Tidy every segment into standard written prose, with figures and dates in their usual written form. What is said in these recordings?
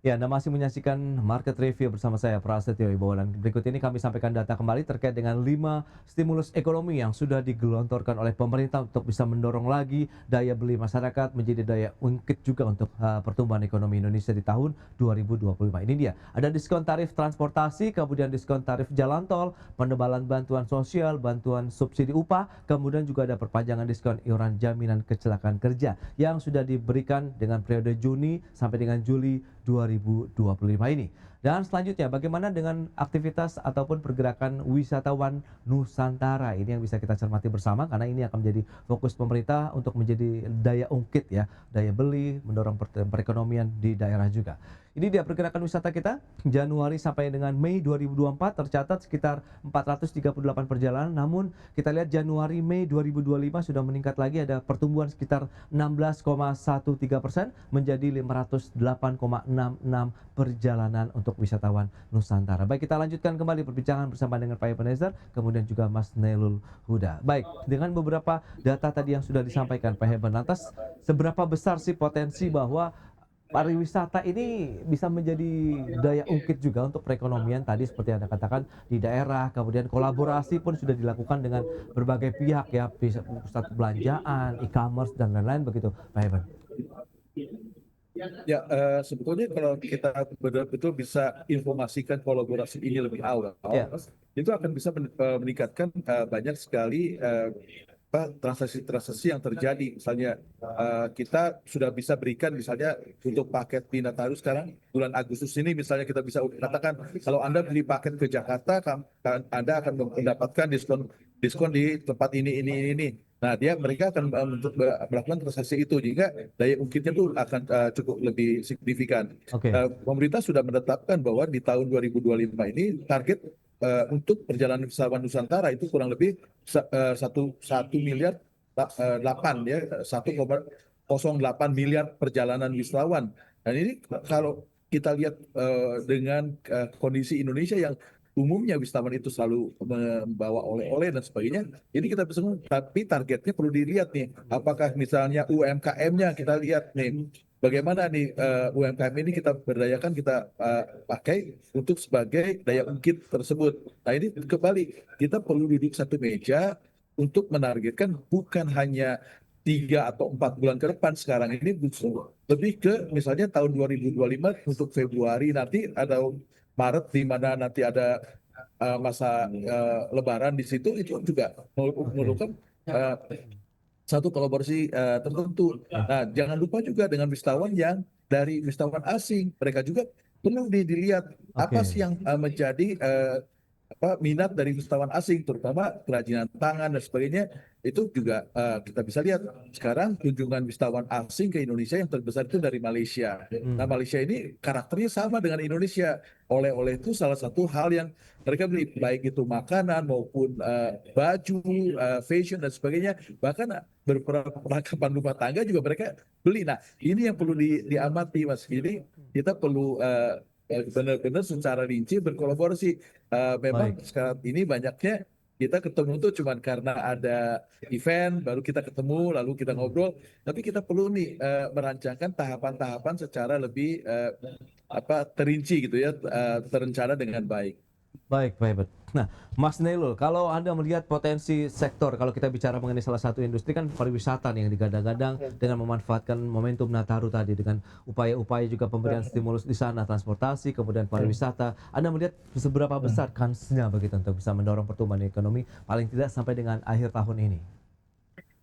Ya, Anda masih menyaksikan Market Review bersama saya, Prasetyo Wibowo. Dan berikut ini kami sampaikan data kembali terkait dengan 5 stimulus ekonomi yang sudah digelontorkan oleh pemerintah untuk bisa mendorong lagi daya beli masyarakat menjadi daya ungkit juga untuk pertumbuhan ekonomi Indonesia di tahun 2025. Ini dia, ada diskon tarif transportasi, kemudian diskon tarif jalan tol, penebalan bantuan sosial, bantuan subsidi upah, kemudian juga ada perpanjangan diskon iuran jaminan kecelakaan kerja yang sudah diberikan dengan periode Juni sampai dengan Juli 2025 ini. Dan selanjutnya, bagaimana dengan aktivitas ataupun pergerakan wisatawan Nusantara? Ini yang bisa kita cermati bersama karena ini akan menjadi fokus pemerintah untuk menjadi daya ungkit ya, daya beli, mendorong perekonomian di daerah juga. Ini dia pergerakan wisata kita, Januari sampai dengan Mei 2024 tercatat sekitar 438 perjalanan, namun kita lihat Januari Mei 2025 sudah meningkat lagi, ada pertumbuhan sekitar 16,13% menjadi 508,66 perjalanan untuk wisatawan Nusantara. Baik, kita lanjutkan kembali perbincangan bersama dengan Pak Ebenezer, kemudian juga Mas Nailul Huda. Baik, dengan beberapa data tadi yang sudah disampaikan Pak Heben, lantas seberapa besar sih potensi bahwa pariwisata ini bisa menjadi daya ungkit juga untuk perekonomian tadi seperti Anda katakan di daerah, kemudian kolaborasi pun sudah dilakukan dengan berbagai pihak ya, pusat perbelanjaan, e-commerce dan lain-lain begitu, Pak Heben. Ya, sebetulnya kalau kita betul-betul bisa informasikan kolaborasi ini lebih awal, Ya, itu akan bisa meningkatkan banyak sekali transaksi-transaksi yang terjadi. Misalnya kita sudah bisa berikan misalnya untuk paket di Nataru sekarang bulan Agustus ini misalnya kita bisa katakan kalau Anda beli paket ke Jakarta, Anda akan mendapatkan diskon diskon di tempat ini. Nah, mereka akan melakukan transaksi itu, jika daya ungkitnya itu akan cukup lebih signifikan. oke. Pemerintah sudah menetapkan bahwa di tahun 2025 ini target untuk perjalanan wisatawan Nusantara itu kurang lebih satu miliar 8 ya 1,08 miliar perjalanan wisatawan. Dan ini kalau kita lihat dengan kondisi Indonesia yang umumnya wisatawan itu selalu membawa oleh-oleh dan sebagainya, ini kita bisa, tapi targetnya perlu dilihat nih, apakah misalnya UMKM-nya kita lihat nih, bagaimana nih UMKM ini kita berdayakan, kita pakai untuk sebagai daya ungkit tersebut. Nah ini kembali, kita perlu duduk satu meja untuk menargetkan bukan hanya 3 atau 4 bulan ke depan. Sekarang ini lebih ke misalnya tahun 2025 untuk Februari nanti atau Maret, di mana nanti ada masa Lebaran di situ, itu juga Oke. memerlukan satu kolaborasi tertentu. Ya. Nah, jangan lupa juga dengan wisatawan yang dari wisatawan asing, mereka juga perlu dilihat apa Oke. sih yang menjadi minat dari wisatawan asing, terutama kerajinan tangan dan sebagainya. Itu juga kita bisa lihat sekarang kunjungan wisatawan asing ke Indonesia yang terbesar itu dari Malaysia. Nah, Hmm. Malaysia ini karakternya sama dengan Indonesia. Oleh-oleh itu salah satu hal yang mereka beli, baik itu makanan maupun baju, fashion dan sebagainya. Bahkan perlengkapan rumah tangga juga mereka beli. Nah, ini yang perlu diamati, Mas. Ini kita perlu benar-benar secara rinci berkolaborasi. Baik. Memang sekarang ini banyaknya kita ketemu tuh cuman karena ada event baru kita ketemu lalu kita Hmm. ngobrol, tapi kita perlu nih merancangkan tahapan-tahapan secara lebih terinci gitu ya, terencana dengan baik. Baik, Pak Hebet. Nah, Mas Nailul, kalau Anda melihat potensi sektor, kalau kita bicara mengenai salah satu industri kan pariwisata nih yang digadang-gadang dengan memanfaatkan momentum Nataru tadi dengan upaya-upaya juga pemberian stimulus di sana, transportasi, kemudian pariwisata. Anda melihat seberapa besar kansnya begitu untuk bisa mendorong pertumbuhan ekonomi paling tidak sampai dengan akhir tahun ini?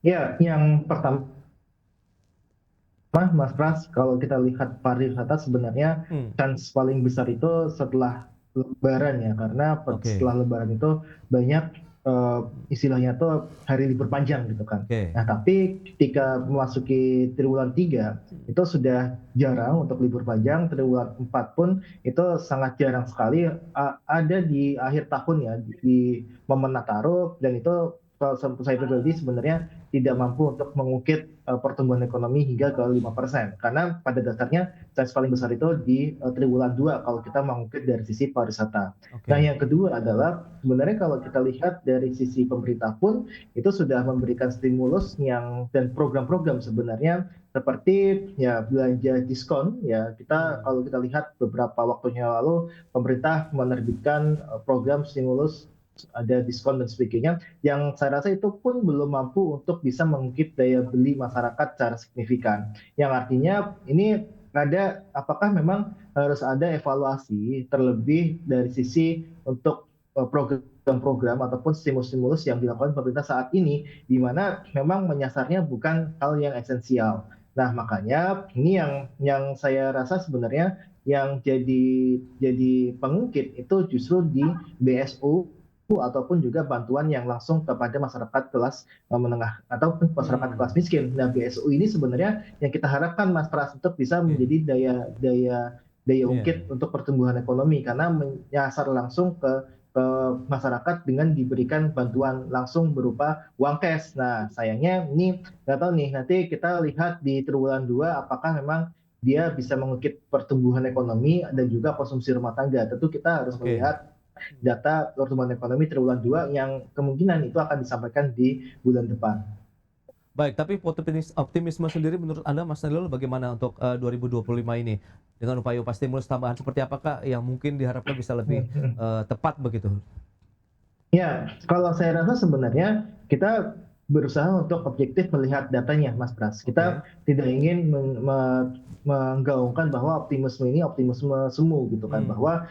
Ya, yang pertama, Mas Pras, kalau kita lihat pariwisata sebenarnya Hmm, kans paling besar itu setelah Lebaran ya, karena oke, setelah Lebaran itu banyak eh, istilahnya tuh hari libur panjang gitu kan. oke, Nah, tapi ketika memasuki triwulan 3 itu sudah jarang untuk libur panjang, triwulan 4 pun itu sangat jarang sekali ada di akhir tahun ya, di momen Nataru, dan itu kalau saya pribadi sebenarnya tidak mampu untuk mengukit pertumbuhan ekonomi hingga ke 5%. Karena pada dasarnya chance paling besar itu di triwulan 2 kalau kita mengukit dari sisi pariwisata. Nah, Oke. yang kedua adalah sebenarnya kalau kita lihat dari sisi pemerintah pun itu sudah memberikan stimulus dan program-program sebenarnya seperti ya belanja diskon ya kalau kita lihat beberapa waktunya lalu pemerintah menerbitkan program stimulus ada diskon dan sebagainya yang saya rasa itu pun belum mampu untuk bisa mengungkit daya beli masyarakat secara signifikan. Yang artinya ini apakah memang harus ada evaluasi terlebih dari sisi untuk program-program ataupun stimulus-stimulus yang dilakukan pemerintah saat ini, di mana memang menyasarnya bukan hal yang esensial. Nah, makanya ini yang saya rasa sebenarnya yang jadi pengungkit itu justru di BSU ataupun juga bantuan yang langsung kepada masyarakat kelas menengah ataupun masyarakat kelas miskin. Nah, BSU ini sebenarnya yang kita harapkan Mas Pras untuk bisa menjadi daya ungkit untuk pertumbuhan ekonomi karena menyasar langsung ke masyarakat dengan diberikan bantuan langsung berupa uang cash. Nah, sayangnya ini nggak tahu nih, nanti kita lihat di triwulan 2 apakah memang dia bisa mengungkit pertumbuhan ekonomi dan juga konsumsi rumah tangga. Tentu kita harus melihat data pertumbuhan ekonomi triwulan 2 yang kemungkinan itu akan disampaikan di bulan depan. Baik, tapi optimisme sendiri menurut Anda Mas Nailul bagaimana untuk 2025 ini? Dengan upaya-upaya stimulus tambahan seperti apakah yang mungkin diharapkan bisa lebih tepat begitu? Ya, kalau saya rasa sebenarnya kita berusaha untuk objektif melihat datanya, Mas Pras. Kita tidak ingin menggaungkan bahwa optimisme ini optimisme semu gitu kan, bahwa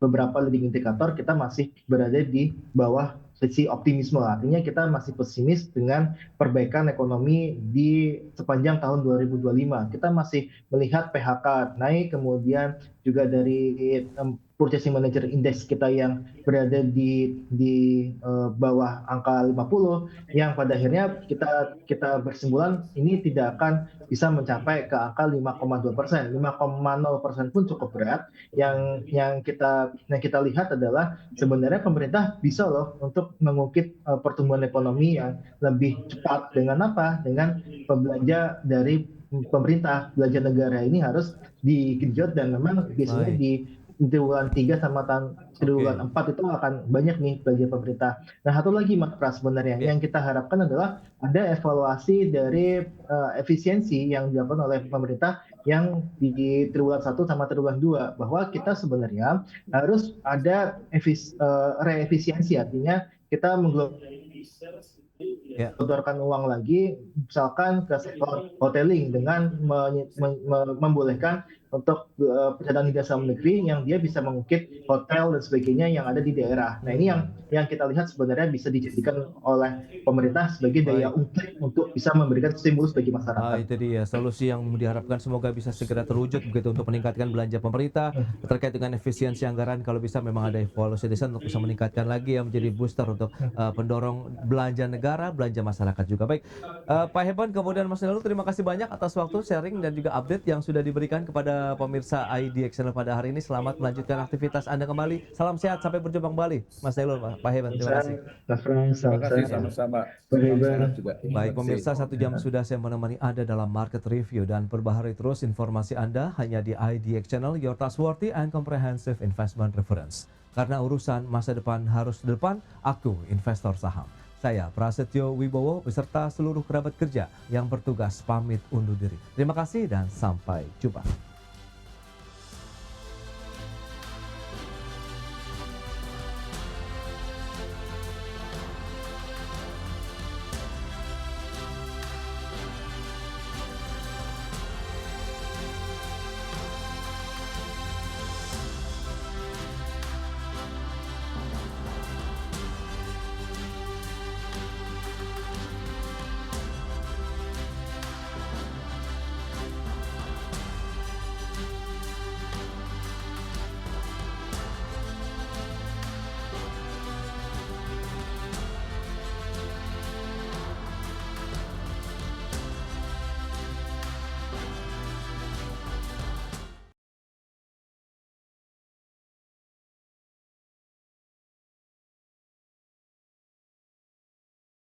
beberapa leading indikator kita masih berada di bawah sisi optimisme. Artinya kita masih pesimis dengan perbaikan ekonomi di sepanjang tahun 2025. Kita masih melihat PHK naik, kemudian juga dari Purchasing Manager Index kita yang berada di bawah angka 50 yang pada akhirnya kita bersimpulan ini tidak akan bisa mencapai ke angka 5,2%. 5,0% pun cukup berat. Yang kita lihat adalah sebenarnya pemerintah bisa loh untuk mengungkit pertumbuhan ekonomi yang lebih cepat dengan apa? Dengan belanja dari pemerintah, belanja negara ini harus digenjot dan memang biasanya di triwulan 3 sama triwulan 4 itu akan banyak nih belanja pemerintah. Nah, satu lagi Mas Pras sebenarnya yang kita harapkan adalah ada evaluasi dari efisiensi yang dilakukan oleh pemerintah yang di triwulan 1 sama triwulan 2 bahwa kita sebenarnya harus ada reefisiensi, artinya kita menggelontorkan uang lagi misalkan ke sektor hoteling dengan membolehkan untuk pedagang dalam negeri yang dia bisa mengukit hotel dan sebagainya yang ada di daerah. Nah, ini yang kita lihat sebenarnya bisa dijadikan oleh pemerintah sebagai daya ungkit untuk bisa memberikan stimulus bagi masyarakat. Itu dia solusi yang diharapkan semoga bisa segera terwujud begitu untuk meningkatkan belanja pemerintah terkait dengan efisiensi anggaran. Kalau bisa memang ada evaluasi desa untuk bisa meningkatkan lagi yang menjadi booster untuk pendorong belanja negara, belanja masyarakat juga. Baik, Pak Heban kemudian Mas Nailul, terima kasih banyak atas waktu sharing dan juga update yang sudah diberikan kepada pemirsa IDX Channel pada hari ini. Selamat melanjutkan aktivitas Anda kembali. Salam sehat, sampai berjumpa kembali. Mas Nailul, Pak Heban, terima kasih. Terima kasih sama-sama. Baik pemirsa, 1 jam sudah saya menemani Anda dalam Market Review dan perbaharui terus informasi Anda hanya di IDX Channel, your trustworthy and comprehensive investment reference. Karena urusan masa depan harus di depan, aku investor saham. Saya Prasetyo Wibowo beserta seluruh kerabat kerja yang bertugas pamit undur diri. Terima kasih dan sampai jumpa.